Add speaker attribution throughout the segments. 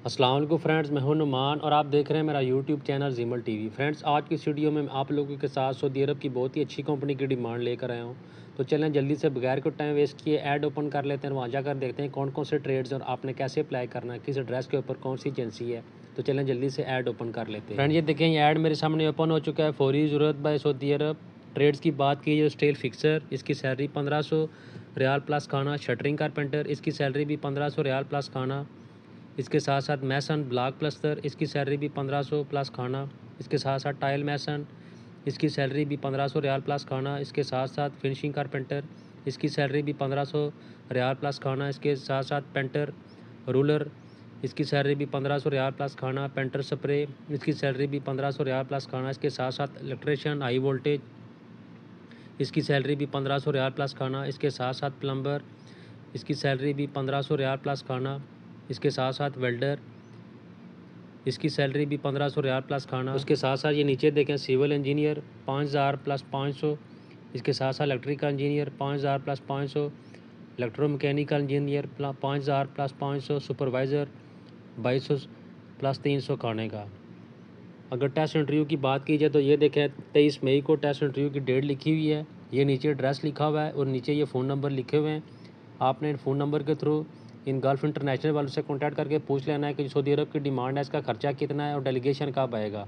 Speaker 1: अस्सलाम वालेकुम फ्रेंड्स, मैं हूं नुमान और आप देख रहे हैं मेरा यूट्यूब चैनल जीमल टीवी। फ्रेंड्स, आज की इस वीडियो में आपलोगों के साथ सऊदी अरब की बहुत ही अच्छी कंपनी की डिमांड लेकर आया हूं। तो चलें जल्दी से बगैर कोई टाइम वेस्ट किए ऐड ओपन कर लेते हैं, वहाँ जाकर देखते हैं कौन कौन से ट्रेड्स और आपने कैसे अप्लाई करना है, किस एड्रेस के ऊपर कौन सी एजेंसी है। तो चलें जल्दी से ऐड ओपन कर लेते हैं। फ्रेंड, ये देखें, ये ऐड मेरे सामने ओपन हो चुका है। फौरी ज़रूरत बाय सऊदी अरब। ट्रेड्स की बात की जो स्टील फिक्सर, इसकी सैलरी 1500 रियाल प्लस खाना। शटरिंग कारपेंटर, इसकी सैलरी भी 1500 रियाल प्लस खाना। इसके साथ साथ मैसन ब्लॉक प्लस्तर, इसकी सैलरी भी 1500 प्लस खाना। इसके साथ साथ टाइल मैसन, इसकी सैलरी भी 1500 रियाल प्लस खाना। इसके साथ साथ फिनिशिंग कारपेंटर, इसकी सैलरी भी 1500 रियाल प्लस खाना। इसके साथ साथ पेंटर रूलर, इसकी सैलरी भी 1500 रियाल प्लस खाना। पेंटर स्प्रे, इसकी सैलरी भी 1500 रियाल प्लस खाना। इसके साथ साथ इलेक्ट्रिशियन हाई वोल्टेज, इसकी सैलरी भी 1500 रियाल प्लस खाना। इसके साथ साथ प्लम्बर, इसकी सैलरी भी 1500 रियाल प्लस खाना। इसके साथ साथ वेल्डर, इसकी सैलरी भी 1500 रियाल प्लस खाना। उसके साथ साथ ये नीचे देखें, सिविल इंजीनियर 5000 प्लस 500। इसके साथ साथ electrical engineer 5000 plus 500। Electromechanical engineer 5000 plus 500। Supervisor 2200 plus 300 खाने का। अगर टेस्ट इंटरव्यू की बात की जाए तो ये देखें, 23 मई को टेस्ट इंटरव्यू की डेट लिखी हुई है। ये नीचे एड्रेस लिखा हुआ है और नीचे ये फ़ोन नंबर लिखे हुए हैं। आपने इन फ़ोन नंबर के थ्रू इन गल्फ़ इंटरनेशनल वालों से कॉन्टैक्ट करके पूछ लेना है कि सऊदी अरब की डिमांड है, इसका ख़र्चा कितना है और डेलीगेशन कब आएगा।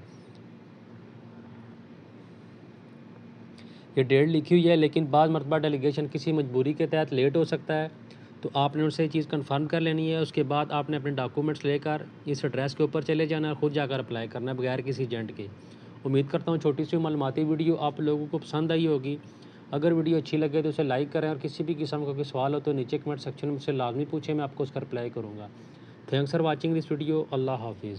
Speaker 1: ये डेट लिखी हुई है, लेकिन बाद मरतबा डेलीगेशन किसी मजबूरी के तहत लेट हो सकता है। तो आपने उनसे ये चीज़ कंफर्म कर लेनी है। उसके बाद आपने अपने डॉक्यूमेंट्स लेकर इस एड्रेस के ऊपर चले जाना है, खुद जाकर अप्लाई करना है बगैर किसी एजेंट के। उम्मीद करता हूँ छोटी सी मालूमाती वीडियो आप लोगों को पसंद आई होगी। अगर वीडियो अच्छी लगे तो उसे लाइक करें और किसी भी किस्म का कोई सवाल हो तो नीचे कमेंट सेक्शन में मुझसे लाजमी पूछें, मैं आपको उसका रिप्लाई करूँगा। Thanks for watching this video. अल्लाह हाफिज़।